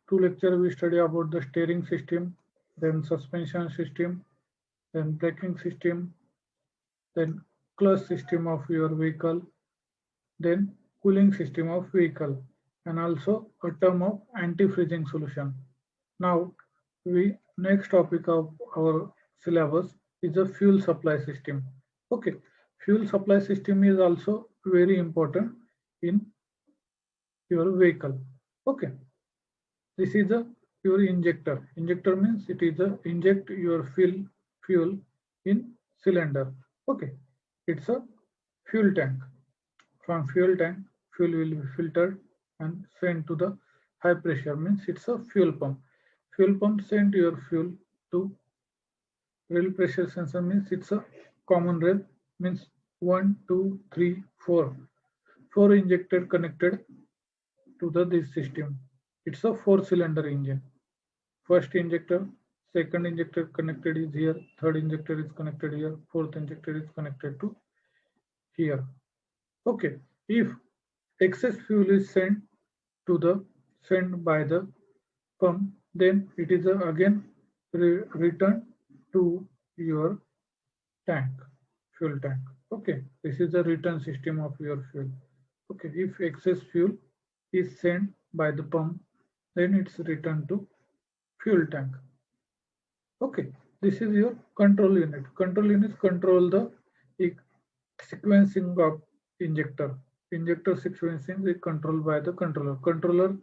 two lecture we study about the steering system, then suspension system, then braking system, then clutch system of your vehicle, then cooling system of vehicle, and also a term of anti-freezing solution. Now, we next topic of our syllabus is a fuel supply system. Okay, fuel supply system is also very important in your vehicle. Okay, this is a your injector. Injector means it is a inject your fuel in cylinder. Okay, it's a fuel tank. From fuel tank, fuel will be filtered and sent to the high pressure means it's a fuel pump. Fuel pump send your fuel to rail pressure sensor means it's a common rail means one, two, three, four. Four injector connected to the this system. It's a four-cylinder engine. First injector, second injector connected is here, third injector is connected here, fourth injector is connected to here. Okay, if excess fuel is sent by the pump, then it is again returned to your tank, fuel tank. Okay, this is the return system of your fuel. Okay, if excess fuel is sent by the pump, then it's returned to fuel tank. Okay, this is your control unit. Control units control the sequencing of injector. Injector sequencing is controlled by the controller. Controller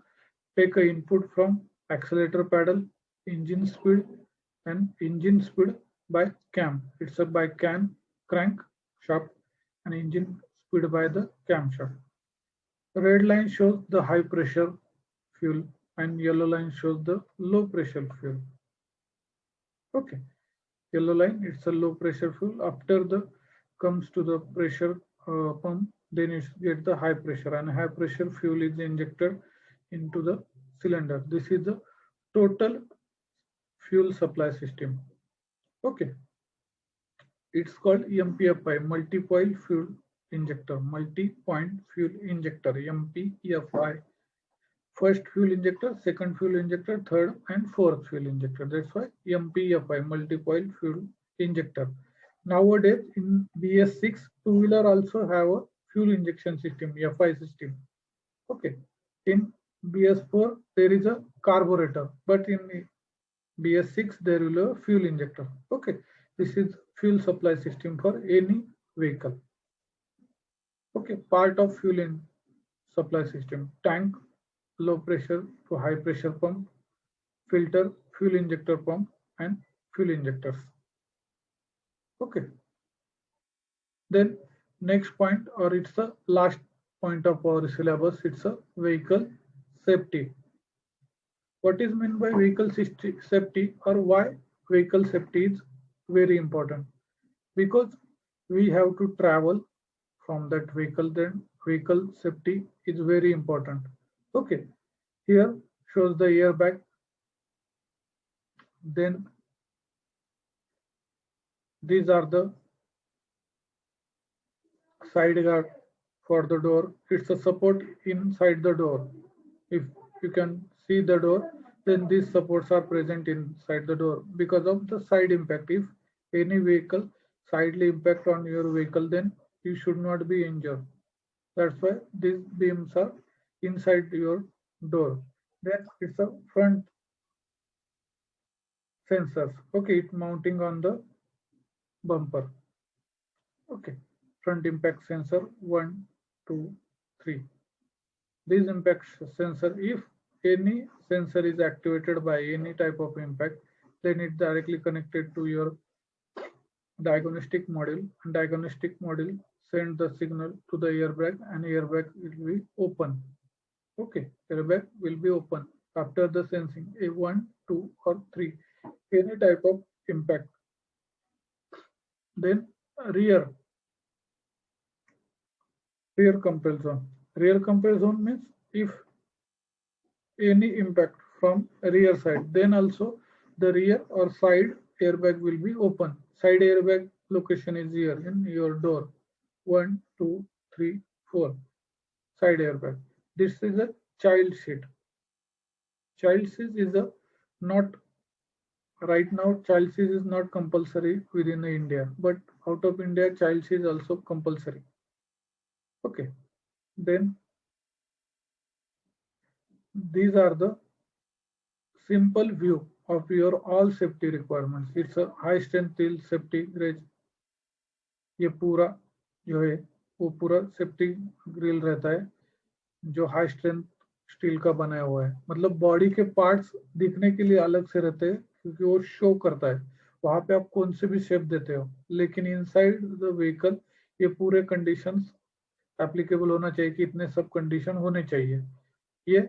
take a input from accelerator pedal, engine speed, and engine speed by cam. It's a by crank shaft and engine speed by the camshaft. Red line shows the high pressure fuel and yellow line shows the low pressure fuel. Okay, yellow line it's a low pressure fuel. After the comes to the pressure pump, then it get the high pressure and high pressure fuel is injected into the cylinder. This is the total fuel supply system. Okay, it's called MPFI, multi-point fuel injector, multi-point fuel injector, MPFI. First fuel injector, second fuel injector, third and fourth fuel injector. That's why MPFI, multi-point fuel injector. Nowadays in BS6, two-wheeler also have a fuel injection system, FI system. Okay, in BS4 there is a carburetor, but in BS6 there will be a fuel injector. Okay, this is fuel supply system for any vehicle. Okay, part of fuel in supply system: tank, low pressure to high pressure pump, filter, fuel injector pump, and fuel injectors. Okay. Then next point, or it's the last point of our syllabus, it's a vehicle safety. What is meant by vehicle safety, or why vehicle safety is very important? Because we have to travel from that vehicle, then vehicle safety is very important. Okay, here shows the airbag, then these are the side guard for the door. It's a support inside the door. If you can see the door, then these supports are present inside the door because of the side impact. If any vehicle sidely impact on your vehicle, then you should not be injured. That's why these beams are inside your door. Then it's a front sensors. Okay, it's mounting on the bumper. Okay, front impact sensor 1, 2, 3. This impact sensor, if any sensor is activated by any type of impact, then it's directly connected to your diagnostic module, and diagnostic module send the signal to the airbag and airbag will be open. Okay, airbag will be open after the sensing a 1, 2 or 3, any type of impact. Then rear compel zone. Rear compel zone means if any impact from rear side, then also the rear or side airbag will be open. Side airbag location is here in your door. 1, 2, 3, 4. Side airbag. This is a child seat. Child seat is a not right now. Child seat is not compulsory within India, but out of India, child seat is also compulsory. Okay. Then these are the simple view of your all safety requirements. It's a high strength steel safety grill. ये पूरा जो है वो पूरा safety grill रहता है जो high strength steel का बनाया हुआ है. मतलब बॉडी के पार्ट्स दिखने के लिए अलग से रहते हैं क्योंकि वो शो करता है वहां पे आप कौन से भी शेप देते हो, लेकिन इनसाइड द व्हीकल ये पूरे कंडीशंस एप्लीकेबल होना चाहिए कि इतने सब कंडीशन होने चाहिए. ये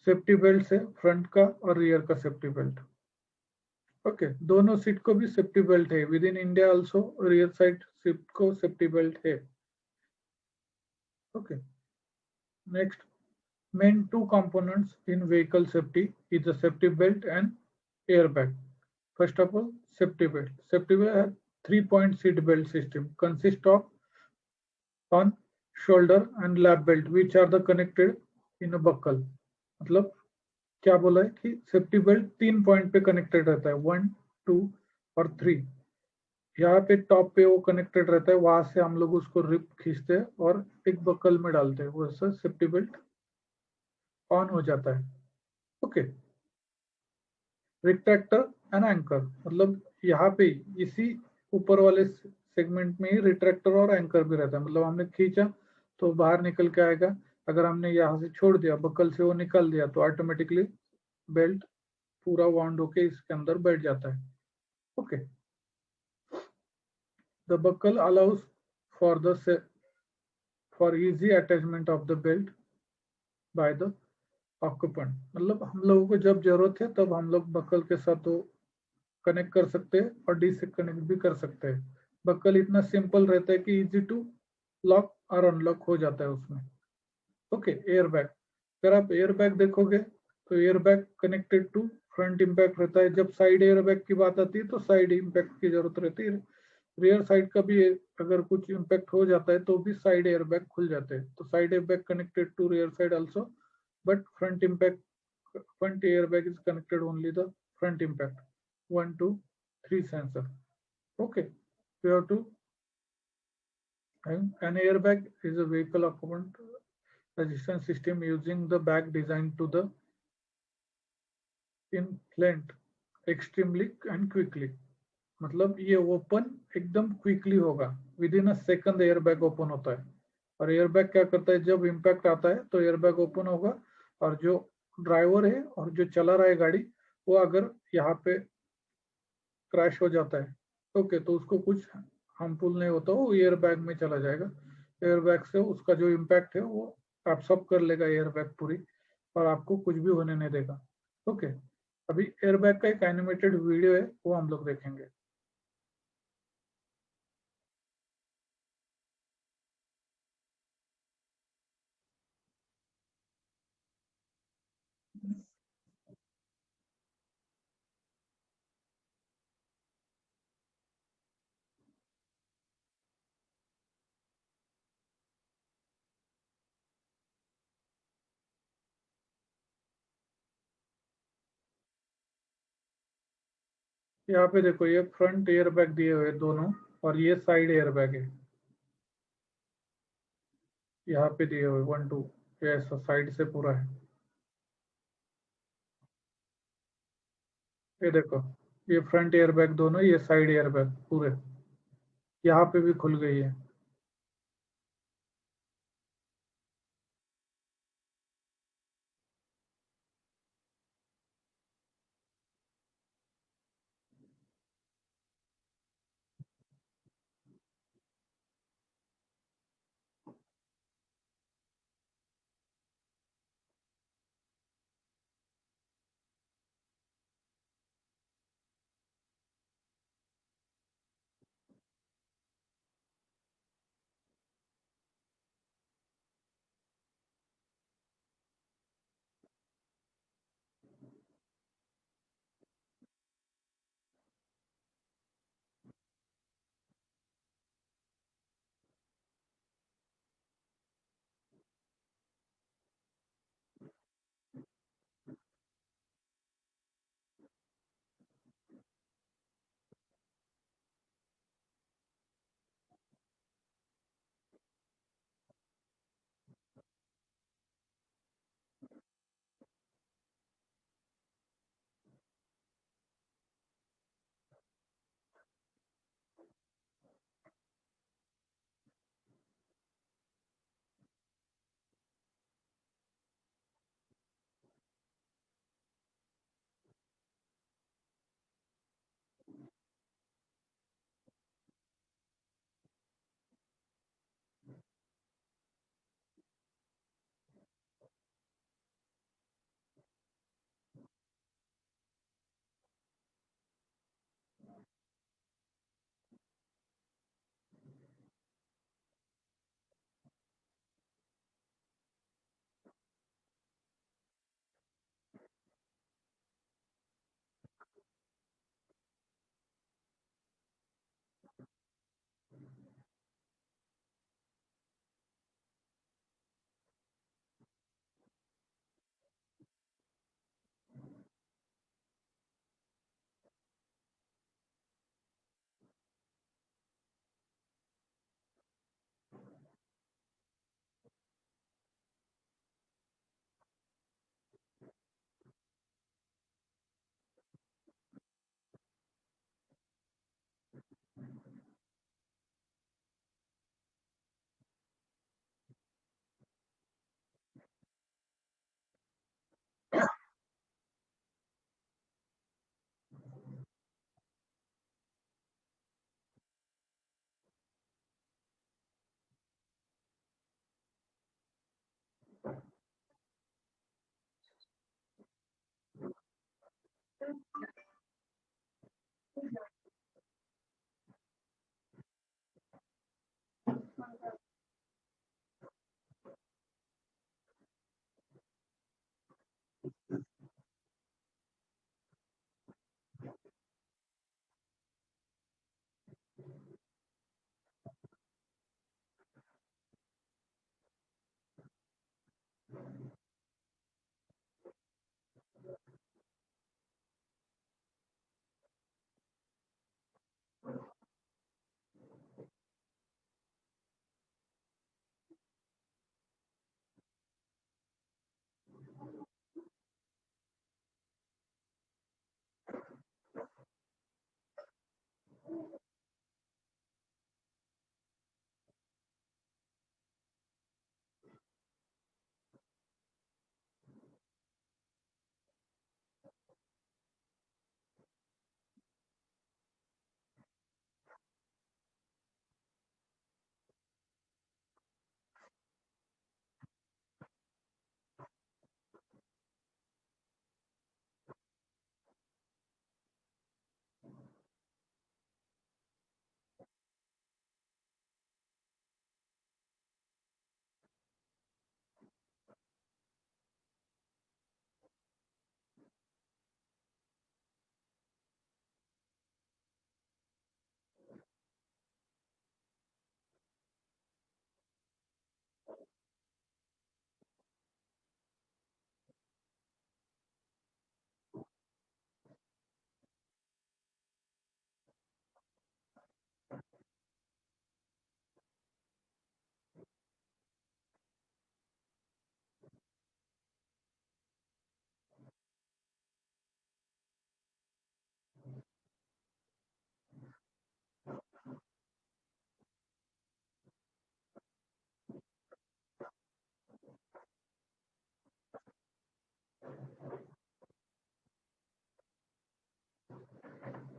सेफ्टी बेल्ट है फ्रंट का और रियर का सेफ्टी बेल्ट. ओके दोनों सीट को भी सेफ्टी बेल्ट है. With in India also rear side seat को सेफ्टी बेल्ट है. Okay next main two components in vehicle safety is the safety belt and airbag. First of all, safety belt. Safety belt has 3-point seat belt system consist of on shoulder and lap belt which are the connected in a buckle. मतलब क्या बोला है कि safety belt 3 point पे connected रहता है 1, 2 और 3. यहाँ पे टॉप पे वो कनेक्टेड रहता है वहां से हम लोग उसको रिप खींचते हैं और एक बकल में डालते हैं वैसा सेफ्टी बेल्ट ऑन हो जाता है. ओके रिट्रैक्टर एंड एंकर मतलब यहाँ पे इसी ऊपर वाले सेगमेंट में ही रिट्रैक्टर और एंकर भी रहता है. मतलब हमने खींचा तो बाहर निकल के आएगा. अगर हमने यहाँ से छोड़ दिया बकल से वो निकल दिया तो ऑटोमेटिकली बेल्ट पूरा वाउंड होके इसके अंदर बैठ जाता है. Okay the buckle allows for the for easy attachment of the belt by the occupant. मतलब हम लोगों को जब जरूरत है तब हम लोग बकल के साथ वो कनेक्ट कर सकते हैं और डिसकनेक्ट भी कर सकते हैं. बकल इतना सिंपल रहता है कि इजी टू लॉक और अनलॉक हो जाता है उसमें. Okay air bag. अगर आप एयर बैग देखोगे तो air bag connected to front impact रहता है. जब साइड एयर बैग की बात आती है तो साइड इम्पैक्ट की जरूरत रहती है. रियर साइड का भी अगर कुछ इम्पैक्ट हो जाता है तो भी साइड एयर बैग खुल जाते हैं. तो side air bag connected to rear side also but front airbag is connected only the front impact 1 to 3 sensor. Okay we have to an airbag is a vehicle occupant resistance system using the bag designed to the inflate extremely and quickly. मतलब ये open एकदम quickly होगा with in a second airbag open होता है. और airbag क्या करता है जब इम्पैक्ट आता है तो एयरबैग ओपन होगा और जो ड्राइवर है और जो चला रहा है गाड़ी वो अगर यहाँ पे क्रैश हो जाता है ओके तो उसको कुछ हार्मफुल नहीं होता वो एयर बैग में चला जाएगा. एयर बैग से उसका जो इम्पैक्ट है वो एब्सॉर्ब कर लेगा एयर बैग पूरी और आपको कुछ भी होने नहीं देगा. ओके अभी एयर बैग का एक एनिमेटेड वीडियो है वो हम लोग देखेंगे. यहाँ पे देखो ये फ्रंट एयर बैग दिए हुए दोनों और ये साइड एयर बैग है यहाँ पे दिए हुए 1, 2 ये ऐसा साइड से पूरा है. ये देखो ये फ्रंट एयर बैग दोनों ये साइड एयर बैग पूरे यहाँ पे भी खुल गई है.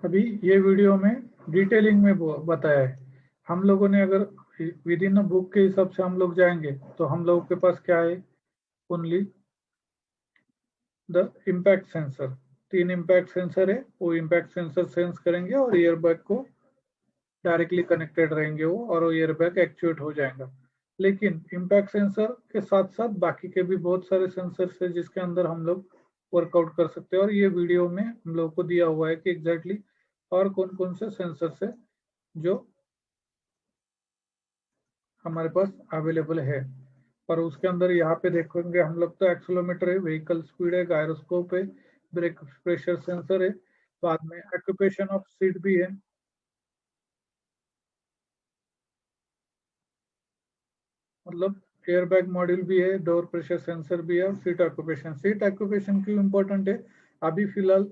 अभी ये वीडियो में डिटेलिंग में बताया है। हम लोगों ने अगर विद इन बुक के हिसाब से हम लोग जाएंगे तो हम लोगों के पास क्या है, only the impact sensor. 3 impact sensor है, वो इम्पैक्ट सेंसर सेंस करेंगे और ईयरबैग को डायरेक्टली कनेक्टेड रहेंगे वो, और वो ईयरबैग एक्चुएट हो जाएगा। लेकिन इम्पैक्ट सेंसर के साथ साथ बाकी के भी बहुत सारे सेंसर्स है जिसके अंदर हम लोग वर्कआउट कर सकते हैं, और ये वीडियो में हम लोग को दिया हुआ है कि एग्जैक्टली और कौन कौन से सेंसर्स है जो हमारे पास अवेलेबल है। और उसके अंदर यहाँ पे देखेंगे हम लोग तो एक्सेलेरोमीटर है, व्हीकल स्पीड है, गायरोस्कोप है, ब्रेक प्रेशर सेंसर है, बाद में ऑक्यूपेशन ऑफ सीट भी है, मतलब एयरबैग मॉड्यूल भी है, डोर प्रेशर सेंसर भी है, और सीट ऑक्यूपेशन। सीट ऑक्यूपेशन क्यों इंपॉर्टेंट है, अभी फिलहाल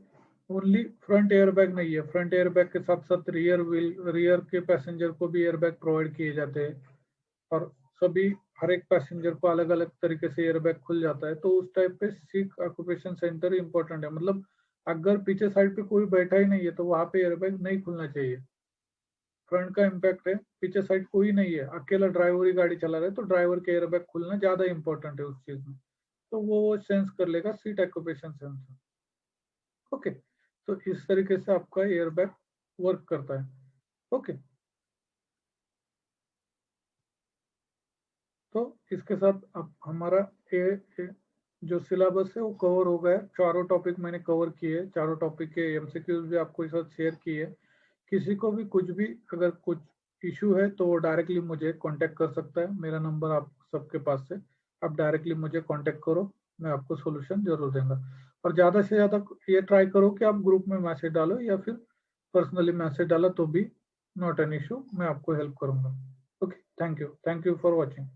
ओनली फ्रंट एयरबैग नहीं है, फ्रंट एयरबैग के साथ साथ रियर के पैसेंजर को भी एयरबैग प्रोवाइड किए जाते हैं, और सभी हर एक पैसेंजर को अलग अलग तरीके से एयरबैग खुल जाता है। तो उस टाइप पे सीट ऑक्यूपेशन सेंटर इंपॉर्टेंट है, मतलब अगर पीछे साइड पे कोई बैठा ही नहीं है तो वहां पे एयरबैग नहीं खुलना चाहिए। फ्रंट का इम्पैक्ट है, पीछे साइड कोई नहीं है, अकेला ड्राइवर ही गाड़ी चला रहा है, तो ड्राइवर के एयरबैग खुलना ज्यादा इंपॉर्टेंट है उस चीज में, तो वो सेंस कर लेगा सीट ऑक्यूपेशन सेंसर। ओके, तो इस तरीके से आपका एयरबैग वर्क करता है। ओके, तो इसके साथ अब हमारा जो सिलेबस है वो कवर हो गया। चारों टॉपिक मैंने कवर किए, चारों टॉपिक के एमसीक्यूज भी आपको इस साथ शेयर किए। किसी को भी कुछ भी अगर कुछ इशू है तो वो डायरेक्टली मुझे कांटेक्ट कर सकता है, मेरा नंबर आप सबके पास है, आप डायरेक्टली मुझे कांटेक्ट करो, मैं आपको सोल्यूशन जरूर दूंगा। और ज़्यादा से ज़्यादा ये ट्राई करो कि आप ग्रुप में मैसेज डालो या फिर पर्सनली मैसेज डालो तो भी नॉट एन इशू, मैं आपको हेल्प करूंगा। Okay, thank you for watching.